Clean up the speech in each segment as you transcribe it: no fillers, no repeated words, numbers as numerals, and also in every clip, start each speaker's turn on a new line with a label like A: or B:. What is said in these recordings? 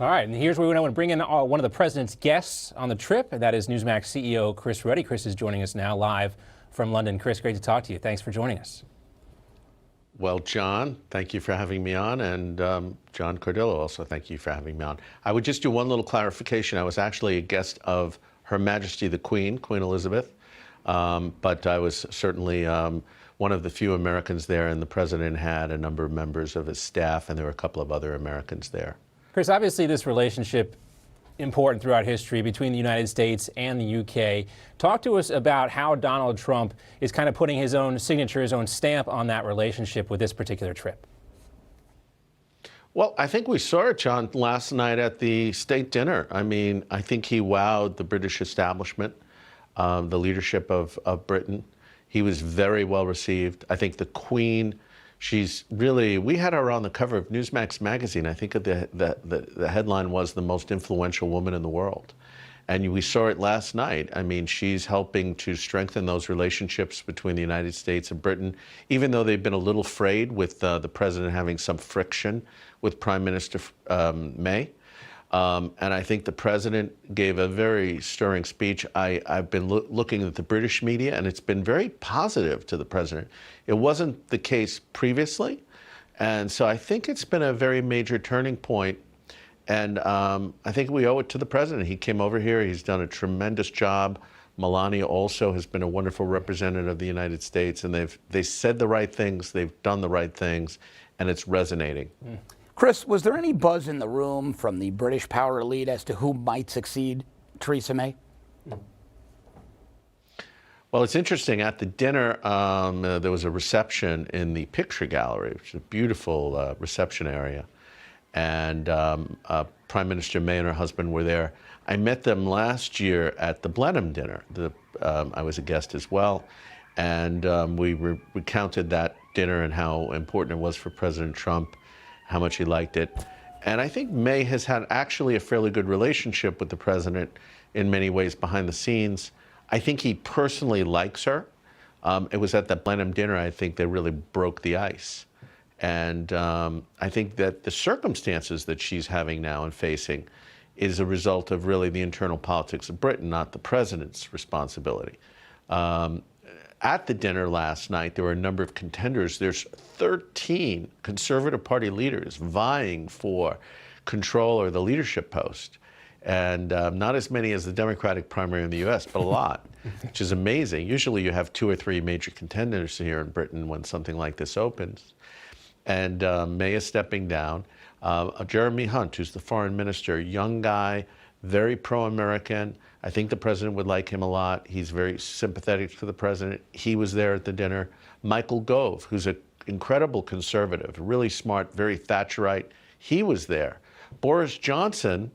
A: All right, and here's where we want to bring in one of the president's guests on the trip, and that is Newsmax CEO Chris Ruddy. Chris is joining us now live from London. Chris, great to talk to you. Thanks for joining us.
B: Well, John, thank you for having me on, and John Cordillo, also thank you for having me on. I would just do one little clarification. I was actually a guest of Her Majesty the Queen, Queen Elizabeth, but I was certainly one of the few Americans there, and the president had a number of members of his staff, and there were a couple of other Americans there.
A: Chris, obviously this relationship important throughout history between the United States and the UK. Talk to us about how Donald Trump is kind of putting his own signature, his own stamp on that relationship with this particular trip.
B: Well, I think we saw it, John, last night at the state dinner. I mean, I think he wowed the British establishment, the leadership of Britain. He was very well received. I think the Queen, she's really, we had her on the cover of Newsmax magazine. I think the headline was the most influential woman in the world. And we saw it last night. I mean, she's helping to strengthen those relationships between the United States and Britain, even though they've been a little frayed with the president having some friction with Prime Minister May. And I think the president gave a very stirring speech. I've been looking at the British media, and it's been very positive to the president. It wasn't the case previously. And so I think it's been a very major turning point. And I think we owe it to the president. He came over here. He's done a tremendous job. Melania also has been a wonderful representative of the United States. And they said the right things. They've done the right things. And it's resonating.
C: Chris, was there any buzz in the room from the British power elite as to who might succeed Theresa May?
B: Well, it's interesting. At the dinner, there was a reception in the picture gallery, which is a beautiful reception area. And Prime Minister May and her husband were there. I met them last year at the Blenheim dinner. I was a guest as well. And we recounted that dinner and how important it was for President Trump, how much he liked it. And I think May has had actually a fairly good relationship with the president in many ways behind the scenes. I think he personally likes her. It was at that Blenheim dinner, I think, they really broke the ice. And I think that the circumstances that she's having now and facing is a result of really the internal politics of Britain, not the president's responsibility. At the dinner last night, there were a number of contenders. There's 13 Conservative Party leaders vying for control or the leadership post. And not as many as the Democratic primary in the U.S., but a lot, which is amazing. Usually you have 2 or 3 major contenders here in Britain when something like this opens. And May is stepping down. Jeremy Hunt, who's the foreign minister, young guy, very pro-American. I think the president would like him a lot. He's very sympathetic to the president. He was there at the dinner. Michael Gove, who's an incredible conservative, really smart, very Thatcherite, he was there. Boris Johnson,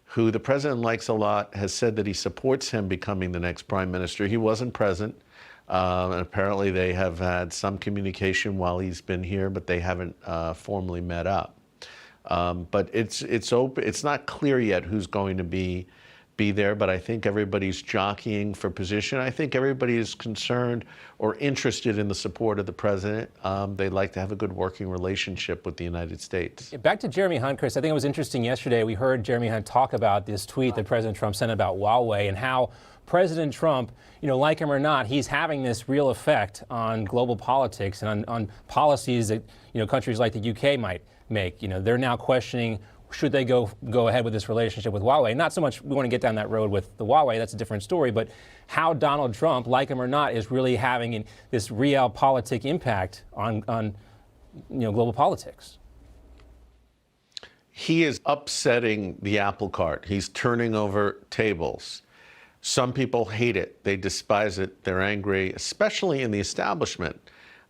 B: who the president likes a lot, has said that he supports him becoming the next prime minister. He wasn't present. And apparently they have had some communication while he's been here, but they haven't formally met up. But it's open. It's not clear yet who's going to be there, but I think everybody's jockeying for position. I think everybody is concerned or interested in the support of the president. They'd like to have a good working relationship with the United States.
A: Back to Jeremy Hunt, Chris. I think it was interesting yesterday. We heard Jeremy Hunt talk about this tweet that President Trump sent about Huawei and how President Trump, like him or not, he's having this real effect on global politics and on policies that, countries like the UK might make. They're now questioning, should they go ahead with this relationship with Huawei? Not so much we want to get down that road with the Huawei, that's a different story, but how Donald Trump, like him or not, is really having this realpolitik impact on global politics.
B: He is upsetting the apple cart. He's turning over tables. Some people hate it. They despise it. They're angry, especially in the establishment.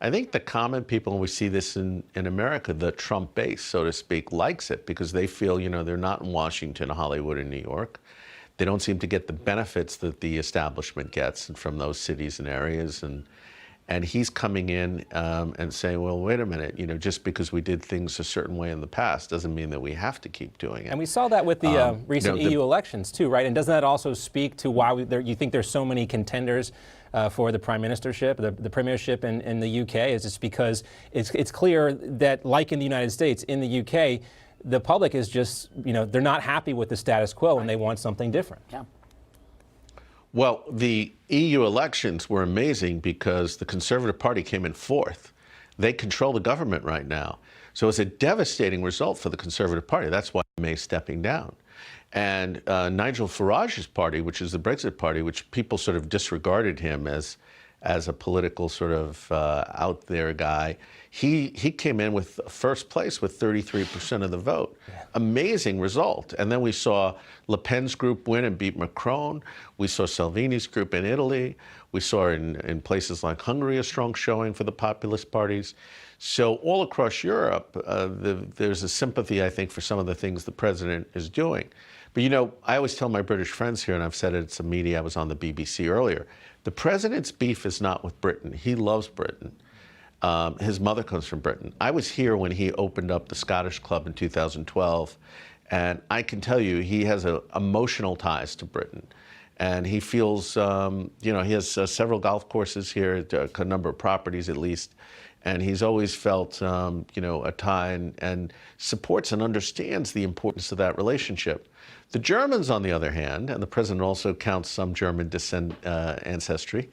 B: I think the common people, and we see this in America, the Trump base, so to speak, likes it because they feel, they're not in Washington, Hollywood, and New York. They don't seem to get the benefits that the establishment gets from those cities and areas. And he's coming in and saying, well, wait a minute, just because we did things a certain way in the past doesn't mean that we have to keep doing it.
A: And we saw that with the recent EU elections too, right? And doesn't that also speak to why you think there's so many contenders for the prime ministership, the premiership in the UK? Is just because it's clear that, like in the United States, in the UK, the public is just, they're not happy with the status quo and they want something different.
C: Yeah.
B: Well, the EU elections were amazing because the Conservative Party came in fourth. They control the government right now. So it's a devastating result for the Conservative Party. That's why May's stepping down. And Nigel Farage's party, which is the Brexit Party, which people sort of disregarded him as a political sort of out there guy, he came in with first place with 33% of the vote. Yeah. Amazing result. And then we saw Le Pen's group win and beat Macron. We saw Salvini's group in Italy. We saw in places like Hungary a strong showing for the populist parties. So all across Europe, there's a sympathy, I think, for some of the things the president is doing. But, I always tell my British friends here, and I've said it at some media, I was on the BBC earlier, the president's beef is not with Britain. He loves Britain. His mother comes from Britain. I was here when he opened up the Scottish Club in 2012, and I can tell you he has emotional ties to Britain. And he feels, he has several golf courses here, a number of properties at least, and he's always felt, a tie and supports and understands the importance of that relationship. The Germans, on the other hand, and the president also counts some German ancestry,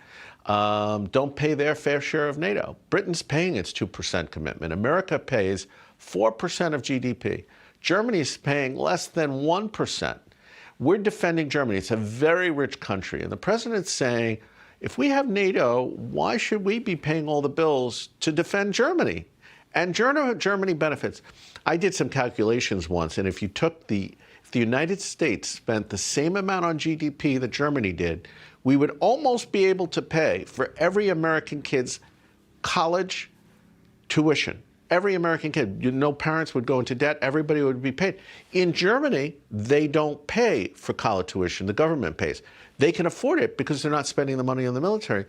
B: don't pay their fair share of NATO. Britain's paying its 2% commitment. America pays 4% of GDP. Germany's paying less than 1%. We're defending Germany. It's a very rich country. And the president's saying, if we have NATO, why should we be paying all the bills to defend Germany? And Germany benefits. I did some calculations once, and if the United States spent the same amount on GDP that Germany did, we would almost be able to pay for every American kid's college tuition. Every American kid, no parents would go into debt, everybody would be paid. In Germany, they don't pay for college tuition, the government pays. They can afford it because they're not spending the money on the military.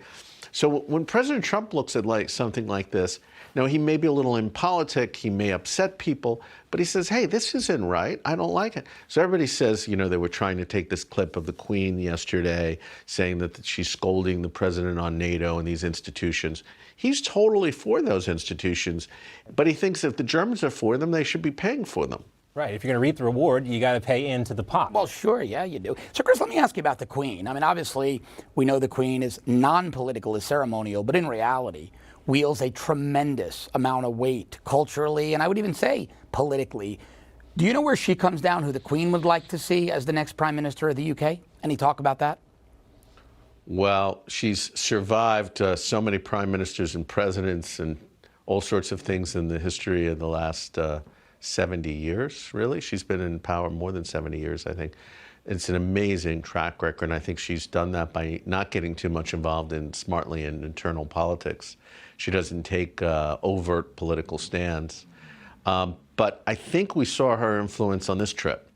B: So when President Trump looks at something like this, he may be a little impolitic, he may upset people, but he says, hey, this isn't right, I don't like it. So everybody says, they were trying to take this clip of the Queen yesterday saying that she's scolding the president on NATO and these institutions. He's totally for those institutions, but he thinks if the Germans are for them, they should be paying for them.
A: Right. If you're going to reap the reward, you got to pay into the pot.
C: Well, sure. Yeah, you do. So, Chris, let me ask you about the Queen. I mean, obviously, we know the Queen is non-political, is ceremonial, but in reality, wields a tremendous amount of weight culturally, and I would even say politically. Do you know where she comes down, who the Queen would like to see as the next Prime Minister of the UK? Any talk about that?
B: Well, she's survived so many prime ministers and presidents and all sorts of things in the history of the last 70 years, really. She's been in power more than 70 years, I think. It's an amazing track record, and I think she's done that by not getting too much involved smartly in internal politics. She doesn't take overt political stands. But I think we saw her influence on this trip,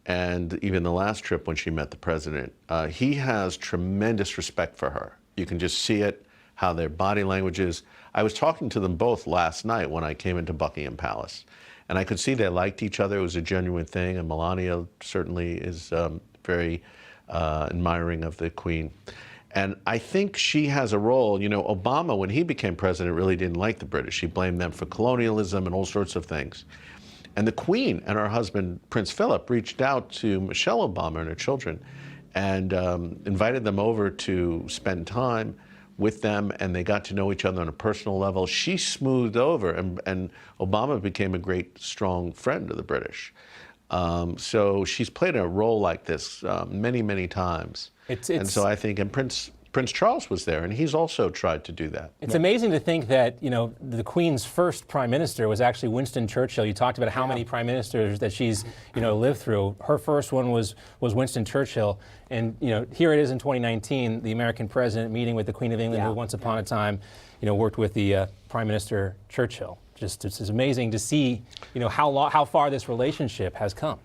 B: and even the last trip when she met the president. He has tremendous respect for her. You can just see it, how their body language is. I was talking to them both last night when I came into Buckingham Palace. And I could see they liked each other. It was a genuine thing. And Melania certainly is very admiring of the Queen. And I think she has a role. Obama, when he became president, really didn't like the British. He blamed them for colonialism and all sorts of things. And the Queen and her husband, Prince Philip, reached out to Michelle Obama and her children and invited them over to spend time with them, and they got to know each other on a personal level. She smoothed over, and Obama became a great, strong friend of the British. So she's played a role like this many, many times. And so I think, and Prince Charles was there, and he's also tried to do that.
A: It's amazing to think that, the Queen's first prime minister was actually Winston Churchill. You talked about how many prime ministers that she's, lived through. Her first one was Winston Churchill. And, here it is in 2019, the American president meeting with the Queen of England, who once upon a time, worked with the Prime Minister Churchill. It's amazing to see, how far this relationship has come.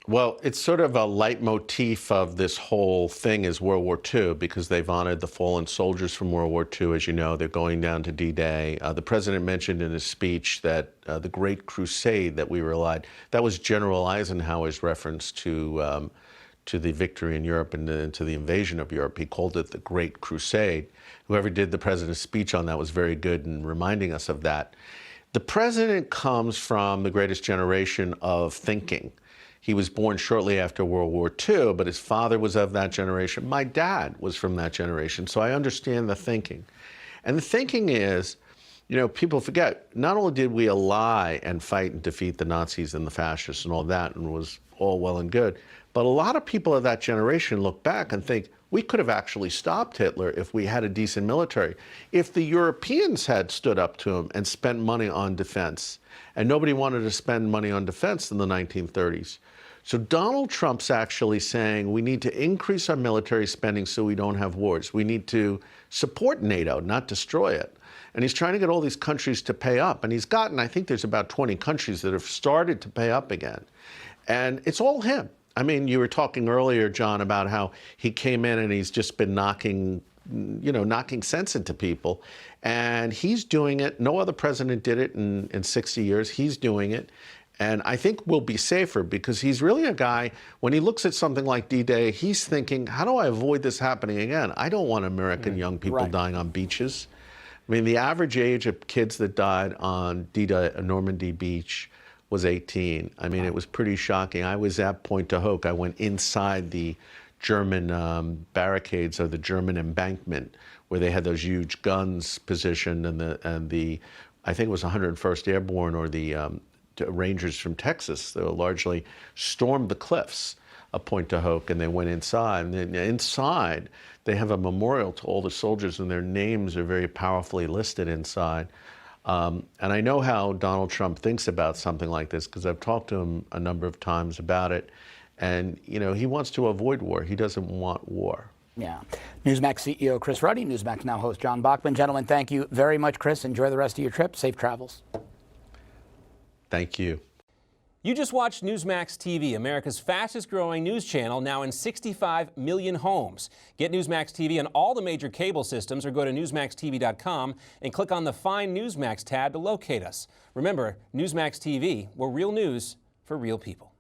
B: Well, it's sort of a leitmotif of this whole thing is World War II, because they've honored the fallen soldiers from World War II. As you know, they're going down to D-Day. The president mentioned in his speech that the Great Crusade that we relied, that was General Eisenhower's reference to the victory in Europe and to the invasion of Europe. He called it the Great Crusade. Whoever did the president's speech on that was very good in reminding us of that. The president comes from the greatest generation of thinking. He was born shortly after World War II, but his father was of that generation. My dad was from that generation, so I understand the thinking. And the thinking is, you know, people forget, not only did we ally and fight and defeat the Nazis and the fascists and all that, and was all well and good, but a lot of people of that generation look back and think, we could have actually stopped Hitler if we had a decent military. If the Europeans had stood up to him and spent money on defense, and nobody wanted to spend money on defense in the 1930s. So Donald Trump's actually saying we need to increase our military spending so we don't have wars. We need to support NATO, not destroy it. And he's trying to get all these countries to pay up. And he's gotten, I think there's about 20 countries that have started to pay up again. And it's all him. I mean, you were talking earlier, John, about how he came in and he's just been knocking sense into people. And he's doing it. No other president did it in 60 years. He's doing it. And I think we'll be safer because he's really a guy, when he looks at something like D-Day, he's thinking, how do I avoid this happening again? I don't want American young people dying on beaches. I mean, the average age of kids that died on D-Day, Normandy Beach, was 18. I mean, it was pretty shocking. I was at Pointe du Hoc. I went inside the German barricades or the German embankment where they had those huge guns positioned, and the I think it was 101st Airborne or the Rangers from Texas. They were largely stormed the cliffs of Pointe du Hoc, and they went inside. And then inside, they have a memorial to all the soldiers, and their names are very powerfully listed inside. And I know how Donald Trump thinks about something like this because I've talked to him a number of times about it. And, you know, he wants to avoid war. He doesn't want war.
C: Yeah. Newsmax CEO Chris Ruddy, Newsmax Now host John Bachman. Gentlemen, thank you very much, Chris. Enjoy the rest of your trip. Safe travels.
B: Thank you.
A: You just watched Newsmax TV, America's fastest growing news channel, now in 65 million homes. Get Newsmax TV on all the major cable systems or go to newsmaxtv.com and click on the Find Newsmax tab to locate us. Remember, Newsmax TV, we're real news for real people.